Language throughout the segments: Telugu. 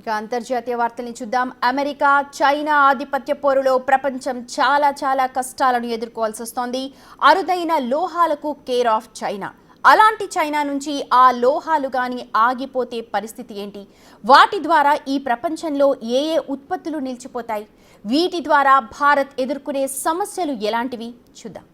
ఇక అంతర్జాతీయ వార్తల్ని చూద్దాం. అమెరికా చైనా ఆధిపత్య పోరులో ప్రపంచం చాలా కష్టాలను ఎదుర్కోవాల్సి వస్తోంది. అరుదైన లోహాలకు కేర్ ఆఫ్ చైనా. అలాంటి చైనా నుంచి ఆ లోహాలు గాని ఆగిపోతే పరిస్థితి ఏంటి? వాటి ద్వారా ఈ ప్రపంచంలో ఏ ఉత్పత్తులు నిలిచిపోతాయి? వీటి ద్వారా భారత్ ఎదుర్కొనే సమస్యలు ఎలాంటివి చూద్దాం.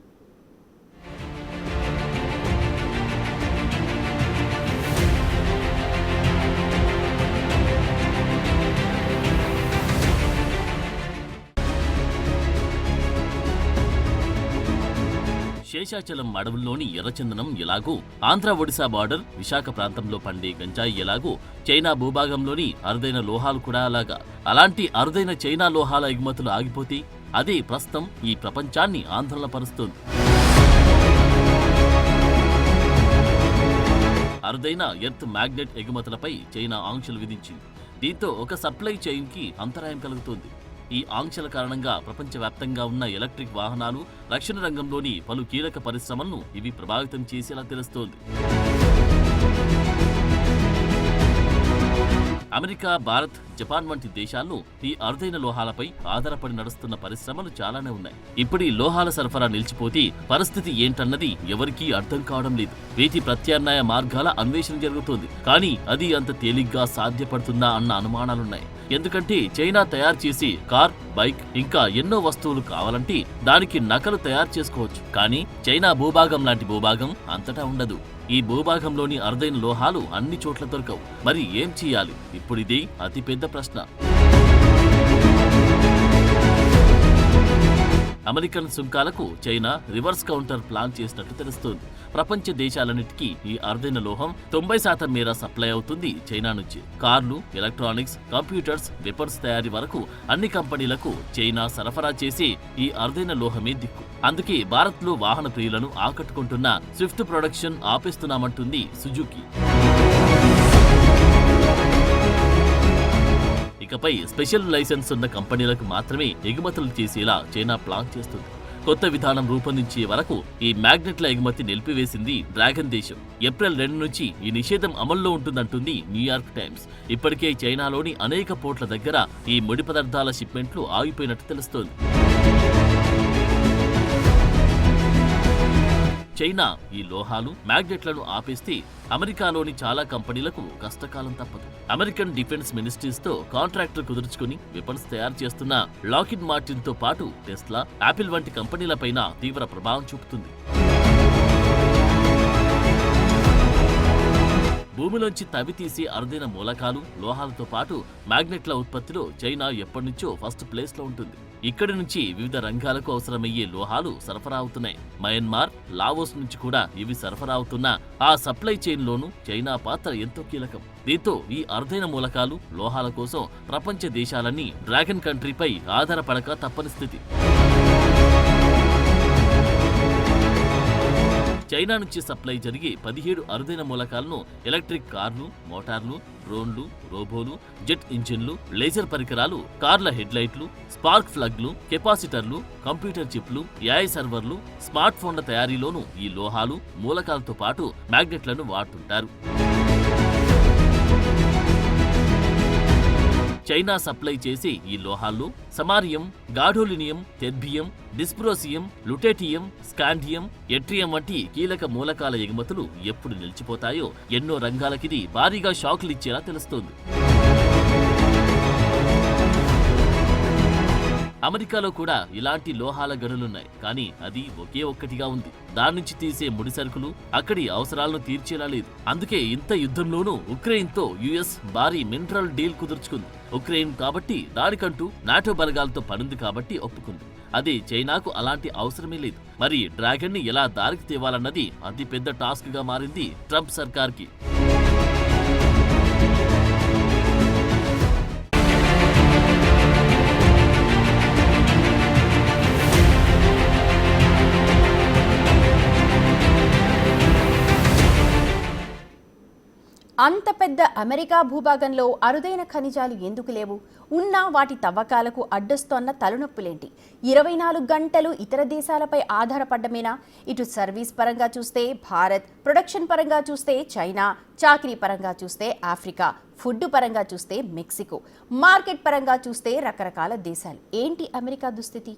శేషాచలం అడవుల్లోని ఎర్రచందనం ఎలాగూ, ఆంధ్ర ఒడిశా బార్డర్ విశాఖ ప్రాంతంలో పండే గంజాయి ఎలాగూ, చైనా భూభాగంలోని అరుదైన లోహాలు కూడా అలాగా. అలాంటి అరుదైన చైనా లోహాల ఎగుమతులు ఆగిపోతే అదే ప్రస్తుతం ఈ ప్రపంచాన్ని ఆందోళన పరుస్తోంది. అరుదైన ఎర్త్ మ్యాగ్నెట్ ఎగుమతులపై చైనా ఆంక్షలు విధించింది. దీంతో ఒక సప్లై చైన్ కి అంతరాయం కలుగుతోంది. ఈ ఆంక్షల కారణంగా ప్రపంచవ్యాప్తంగా ఉన్న ఎలక్ట్రిక్ వాహనాలు, రక్షణ రంగంలోని పలు కీలక పరిశ్రమలను ఇవి ప్రభావితం చేసేలా తెలుస్తోంది. అమెరికా, భారత్, జపాన్ వంటి దేశాల్లో ఈ అరుదైన లోహాలపై ఆధారపడి నడుస్తున్న పరిశ్రమలు చాలానే ఉన్నాయి. ఇప్పుడు ఈ లోహాల సరఫరా నిలిచిపోతే పరిస్థితి ఏంటన్నది ఎవరికీ అర్థం కావడం లేదు. వీటి ప్రత్యామ్నాయ మార్గాల అన్వేషణ జరుగుతోంది. కానీ అది అంత తేలిగ్గా సాధ్యపడుతుందా అన్న అనుమానాలున్నాయి. ఎందుకంటే చైనా తయారు చేసే కార్, బైక్ ఇంకా ఎన్నో వస్తువులు కావాలంటే దానికి నకలు తయారు చేసుకోవచ్చు. కానీ చైనా భూభాగం లాంటి భూభాగం అంతటా ఉండదు. ఈ భూభాగంలోని అరుదైన లోహాలు అన్ని చోట్ల దొరకవు. మరి ఏం చేయాలి? ఇప్పుడిదే అతిపెద్ద ప్రశ్న. అమెరికన్ సుంకాలకు చైనా రివర్స్ కౌంటర్ ప్లాన్ చేసినట్టు తెలుస్తోంది. ప్రపంచ దేశాలన్నిటికీ ఈ అరుదైన లోహం 90% మేర సప్లై అవుతుంది చైనా నుంచి. కార్లు, ఎలక్ట్రానిక్స్, కంప్యూటర్స్, వెపన్స్ తయారీ వరకు అన్ని కంపెనీలకు చైనా సరఫరా చేసే ఈ అరుదైన లోహమే దిక్కు. అందుకే భారత్లో వాహన ప్రియులను ఆకట్టుకుంటున్న స్విఫ్ట్ ప్రొడక్షన్ ఆపేస్తున్నామంటుంది సుజుకి. ఇకపై స్పెషల్ లైసెన్స్ ఉన్న కంపెనీలకు మాత్రమే ఎగుమతులు చేసేలా చైనా ప్లాన్ చేస్తుంది. కొత్త విధానం రూపొందించే వరకు ఈ మ్యాగ్నెట్ల ఎగుమతి నిలిపివేసింది డ్రాగన్ దేశం. ఏప్రిల్ 2 నుంచి ఈ నిషేధం అమల్లో ఉంటుందంటుంది న్యూయార్క్ టైమ్స్. ఇప్పటికే చైనాలోని అనేక పోర్ట్ల దగ్గర ఈ ముడి పదార్థాల షిప్మెంట్లు ఆగిపోయినట్టు తెలుస్తోంది. చైనా ఈ లోహాలు, మ్యాగ్నెట్లను ఆపేస్తే అమెరికాలోని చాలా కంపెనీలకు కష్టకాలం తప్పదు. అమెరికన్ డిఫెన్స్ మినిస్ట్రీస్ తో కాంట్రాక్టులు కుదుర్చుకుని వెపన్స్ తయారు చేస్తున్న లాకిడ్ మార్టిన్ తో పాటు టెస్లా, యాపిల్ వంటి కంపెనీలపైన తీవ్ర ప్రభావం చూపుతుంది. భూమిలోంచి తవ్వి తీసే అరుదైన మూలకాలు, లోహాలతో పాటు మ్యాగ్నెట్ల ఉత్పత్తిలో చైనా ఎప్పటినుంచో ఫస్ట్ ప్లేస్ లో ఉంటుంది. ఇక్కడి నుంచి వివిధ రంగాలకు అవసరమయ్యే లోహాలు సరఫరా అవుతున్నాయి. మయన్మార్, లావోస్ నుంచి కూడా ఇవి సరఫరా అవుతున్న ఆ సప్లై చైన్ లోనూ చైనా పాత్ర ఎంతో కీలకం. దీంతో ఈ అరుదైన మూలకాలు, లోహాల కోసం ప్రపంచ దేశాలన్నీ డ్రాగన్ కంట్రీపై ఆధారపడక తప్పని స్థితి. చైనా నుంచి సప్లై జరిగే 17 అరుదైన మూలకాలను ఎలక్ట్రిక్ కార్లు, మోటార్లు, డ్రోన్లు, రోబోలు, జెట్ ఇంజిన్లు, లేజర్ పరికరాలు, కార్ల హెడ్లైట్లు, స్పార్క్ ప్లగ్లు, కెపాసిటర్లు, కంప్యూటర్ చిప్లు, ఏఐ సర్వర్లు, స్మార్ట్ ఫోన్ల తయారీలోనూ ఈ లోహాలు, మూలకాలతో పాటు మ్యాగ్నెట్లను వాడుతుంటారు. చైనా సప్లై చేసే ఈ లోహాల్లో samarium, gadolinium, terbium, dysprosium, lutetium, scandium, yttrium వంటి కీలక మూలకాల ఎగుమతులు ఎప్పుడు నిలిచిపోతాయో ఎన్నో రంగాలకిది భారీగా షాకులిచ్చేలా తెలుస్తోంది. అమెరికాలో కూడా ఇలాంటి లోహాల గనులున్నాయి. కానీ అది ఒకే ఒక్కటిగా ఉంది. దాని నుంచి తీసే ముడి సరుకులు అక్కడి అవసరాలను తీర్చేలా లేదు. అందుకే ఇంత యుద్ధంలోనూ ఉక్రెయిన్తో యుఎస్ భారీ మినరల్ డీల్ కుదుర్చుకుంది. ఉక్రెయిన్ కాబట్టి దానికంటూ నాటో బలగాలతో పనుంది కాబట్టి ఒప్పుకుంది. అదే చైనాకు అలాంటి అవసరమే లేదు. మరి డ్రాగన్ ని ఎలా దారికి తేవాలన్నది అతి పెద్ద టాస్క్ గా మారింది ట్రంప్ సర్కార్కి. అంత పెద్ద అమెరికా భూభాగంలో అరుదైన ఖనిజాలు ఎందుకు లేవు? ఉన్నా వాటి తవ్వకాలకు అడ్డొస్తోన్న తలనొప్పులేంటి? 24 గంటలు ఇతర దేశాలపై ఆధారపడ్డమేనా? ఇటు సర్వీస్ పరంగా చూస్తే భారత్, ప్రొడక్షన్ పరంగా చూస్తే చైనా, చాకరీ పరంగా చూస్తే ఆఫ్రికా, ఫుడ్ పరంగా చూస్తే మెక్సికో, మార్కెట్ పరంగా చూస్తే రకరకాల దేశాలు. ఏంటి అమెరికా దుస్థితి?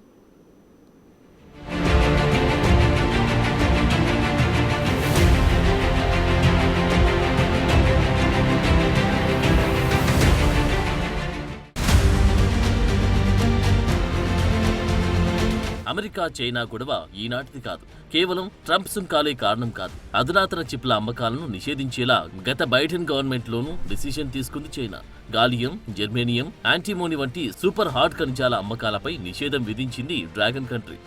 అమెరికా చైనా గొడవ ఈనాటిది కాదు. కేవలం ట్రంప్ సుంకాలే కారణం కాదు. అధునాతన చిప్ల అమ్మకాలను నిషేధించేలా గత బైడెన్ గవర్నమెంట్లోనూ డిసిషన్ తీసుకుంది చైనా. గాలియం, జెర్మేనియం, యాంటీమోని వంటి సూపర్ హార్డ్ ఖనిజాల అమ్మకాలపై నిషేధం విధించింది డ్రాగన్ కంట్రీ.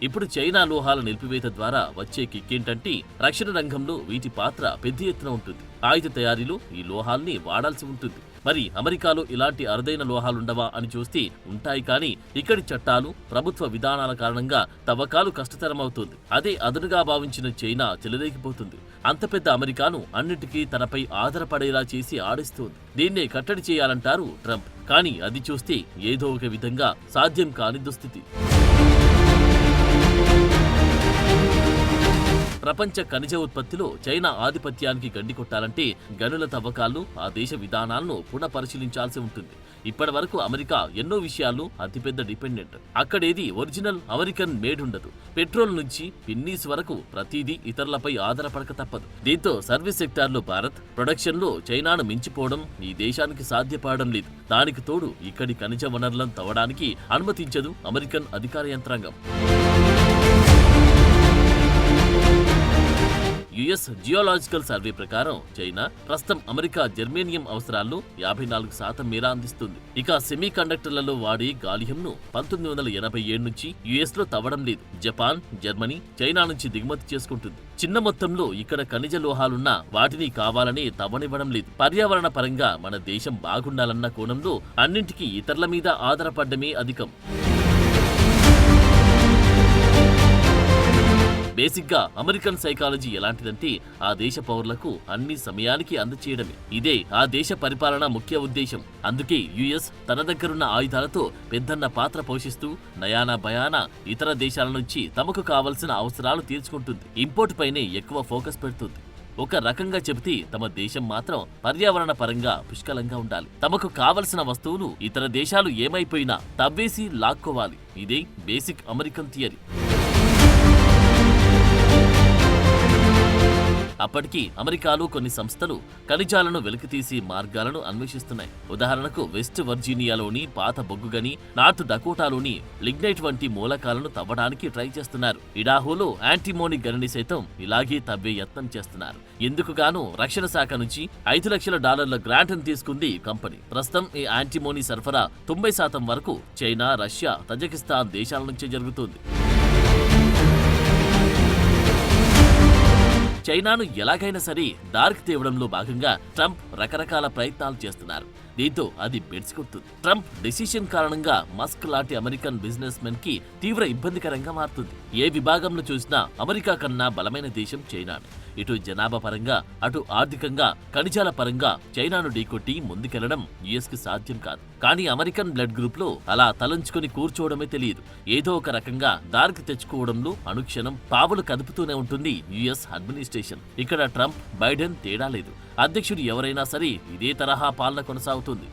ఇప్పుడు చైనా లోహాల నిలిపివేత ద్వారా వచ్చే కిక్కేంటంటే రక్షణ రంగంలో వీటి పాత్ర పెద్ద ఎత్తున ఉంటుంది. ఆయుధ తయారీలో ఈ లోహాల్ని వాడాల్సి ఉంటుంది. మరి అమెరికాలో ఇలాంటి అరుదైన లోహాలుండవా అని చూస్తే ఉంటాయి, కానీ ఇక్కడి చట్టాలు, ప్రభుత్వ విధానాల కారణంగా తవ్వకాలు కష్టతరమవుతుంది. అదే అదునుగా భావించిన చైనా చెలరేగిపోతుంది. అంత పెద్ద అమెరికాను అన్నిటికీ తనపై ఆధారపడేలా చేసి ఆడిస్తోంది. దీన్నే కట్టడి చేయాలంటారు ట్రంప్. కానీ అది చూస్తే ఏదో ఒక విధంగా సాధ్యం కాని దుస్థితి. ప్రపంచ ఖనిజ ఉత్పత్తిలో చైనా ఆధిపత్యానికి గండి కొట్టాలంటే గనుల తవ్వకాలను, ఆ దేశ విధానాలను పునఃపరిశీలించాల్సి ఉంటుంది. ఇప్పటి వరకు అమెరికా ఎన్నో విషయాల్లో అతిపెద్ద డిపెండెంట్. అక్కడేది ఒరిజినల్ అమెరికన్ మేడ్ ఉండదు. పెట్రోల్ నుంచి పిన్నీస్ వరకు ప్రతిదీ ఇతరులపై ఆధారపడక తప్పదు. దీంతో సర్వీస్ సెక్టార్లో భారత్, ప్రొడక్షన్లో చైనాను మించిపోవడం ఈ దేశానికి సాధ్యపడడం లేదు. దానికి తోడు ఇక్కడి ఖనిజ వనరులను తవ్వడానికి అనుమతించదు అమెరికన్ అధికార యంత్రాంగం. యుఎస్ జియోలాజికల్ సర్వే ప్రకారం చైనా ప్రస్తుతం అమెరికా జెర్మేనియం అవసరాలను 54% మేర అందిస్తుంది. ఇక సెమీ కండక్టర్లలో వాడే గాలియంను 1987 నుంచి యుఎస్ లో తవ్వడం లేదు. జపాన్, జర్మనీ చైనా నుంచి దిగుమతి చేసుకుంటుంది. చిన్న మొత్తంలో ఇక్కడ ఖనిజ లోహాలున్నా వాటిని కావాలని తవ్వనివ్వడం లేదు. పర్యావరణ పరంగా మన దేశం బాగుండాలన్న కోణంలో అన్నింటికీ ఇతరుల మీద ఆధారపడ్డమే అధికం. బేసిక్ గా అమెరికన్ సైకాలజీ ఎలాంటిదంటే ఆ దేశ పౌరులకు అన్ని సమయానికి అందచేయడమే. ఇదే ఆ దేశ పరిపాలన ముఖ్య ఉద్దేశం. అందుకే యుఎస్ తన దగ్గరున్న ఆయుధాలతో పెద్దన్న పాత్ర పోషిస్తూ నయానా భయానా ఇతర దేశాల నుంచి తమకు కావలసిన అవసరాలు తీర్చుకుంటుంది. ఇంపోర్ట్ పైనే ఎక్కువ ఫోకస్ పెడుతుంది. ఒక రకంగా చెబితే తమ దేశం మాత్రం పర్యావరణ పరంగా పుష్కలంగా ఉండాలి. తమకు కావలసిన వస్తువులు ఇతర దేశాలు ఏమైపోయినా తవ్వేసి లాక్కోవాలి. ఇదే బేసిక్ అమెరికన్ థియరీ. అప్పటికి అమెరికాలో కొన్ని సంస్థలు ఖనిజాలను వెలికితీసి మార్గాలను అన్వేషిస్తున్నాయి. ఉదాహరణకు వెస్ట్ వర్జీనియాలోని పాత బొగ్గుగని, నార్త్ డకోటాలోని లిగ్నైట్ వంటి మూలకాలను తవ్వడానికి ట్రై చేస్తున్నారు. ఇడాహోలో యాంటీమోని గనిని సైతం ఇలాగే తవ్వే యత్నం చేస్తున్నారు. ఎందుకు గాను రక్షణ శాఖ నుంచి $5 లక్షల గ్రాంట్ తీసుకుంది కంపెనీ. ప్రస్తుతం ఈ యాంటీమోని సరఫరా 90% వరకు చైనా, రష్యా, తజకిస్తాన్ దేశాల నుంచే జరుగుతుంది. చైనాను ఎలాగైనా సరే డార్క్ తేవడంలో భాగంగా ట్రంప్ రకరకాల ప్రయత్నాలు చేస్తున్నారు. దీంతో అది బెడిసికొడుతుంది. ట్రంప్ డెసిషన్ కారణంగా మస్క్ లాంటి అమెరికన్ బిజినెస్ మెన్ కి తీవ్ర ఇబ్బందికరంగా మారుతుంది. ఏ విభాగంలో చూసినా అమెరికా కన్నా బలమైన దేశం చైనానే. ఇటు జనాభా పరంగా, అటు ఆర్థికంగా, ఖనిజాల పరంగా చైనాను ఢీకొట్టి ముందుకెళ్లడం యుఎస్ కి సాధ్యం కాదు. కానీ అమెరికన్ బ్లడ్ గ్రూప్ లో అలా తలంచుకుని కూర్చోవడమే తెలియదు. ఏదో ఒక రకంగా దారికి తెచ్చుకోవడంలో అనుక్షణం పావులు కదుపుతూనే ఉంటుంది యుఎస్ అడ్మినిస్ట్రేషన్. ఇక్కడ ట్రంప్, బైడెన్ తేడా లేదు. అధ్యక్షుడు ఎవరైనా సరే ఇదే తరహా పాలన కొనసాగుతుంది.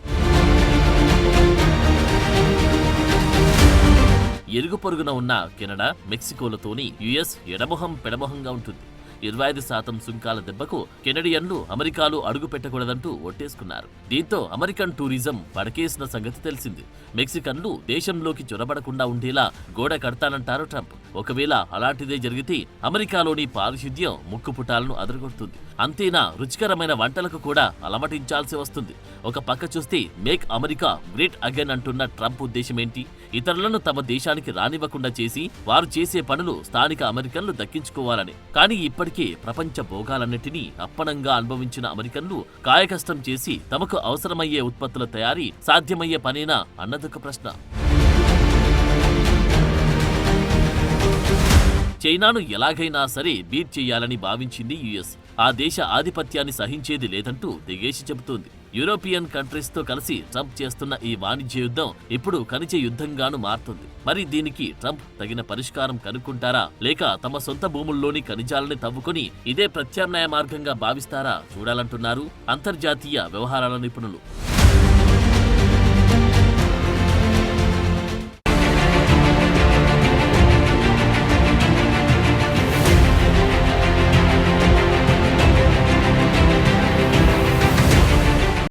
ఎరుగు పొరుగున ఉన్న కెనడా, మెక్సికోలతోని యుఎస్ ఎడమొహం పెడమొహంగా ఉంటుంది. 25% సుంకాల దెబ్బకు కెనడియన్లు అమెరికాలో అడుగు పెట్టకూడదంటూ ఒట్టేసుకున్నారు. దీంతో అమెరికన్ టూరిజం పడకేసిన సంగతి తెలిసింది. మెక్సికన్లు దేశంలోకి చొరబడకుండా ఉండేలా గోడ కడతానంటారు ట్రంప్. ఒకవేళ అలాంటిదే జరిగితే అమెరికాలోని పారిశుద్ధ్యం ముక్కుపుటాలను అదరగొడుతుంది. అంతేనా, రుచికరమైన వంటలకు కూడా అలమటించాల్సి వస్తుంది. ఒక పక్క చూస్తే మేక్ అమెరికా గ్రేట్ అగైన్ అంటున్న ట్రంప్ ఉద్దేశం ఏంటి? ఇతరులను తమ దేశానికి రానివ్వకుండా చేసి వారు చేసే పనులు స్థానిక అమెరికన్లు దక్కించుకోవాలని. కానీ ఇప్పటికే ప్రపంచ భోగాలన్నిటినీ అప్పనంగా అనుభవించిన అమెరికన్లు కాయకష్టం చేసి తమకు అవసరమయ్యే ఉత్పత్తుల తయారీ సాధ్యమయ్యే పనేనా అన్నదొక ప్రశ్న. చైనాను ఎలాగైనా సరే బీట్ చేయాలని భావించింది యుఎస్. ఆ దేశ ఆధిపత్యాన్ని సహించేది లేదంటూ తెగేసి చెబుతోంది. యూరోపియన్ కంట్రీస్ తో కలిసి ట్రంప్ చేస్తున్న ఈ వాణిజ్య యుద్ధం ఇప్పుడు ఖనిజ యుద్ధంగాను మారుతుంది. మరి దీనికి ట్రంప్ తగిన పరిష్కారం కనుక్కుంటారా, లేక తమ సొంత భూముల్లోని ఖనిజాలని తవ్వుకొని ఇదే ప్రత్యామ్నాయ మార్గంగా భావిస్తారా చూడాలంటున్నారు అంతర్జాతీయ వ్యవహారాల నిపుణులు.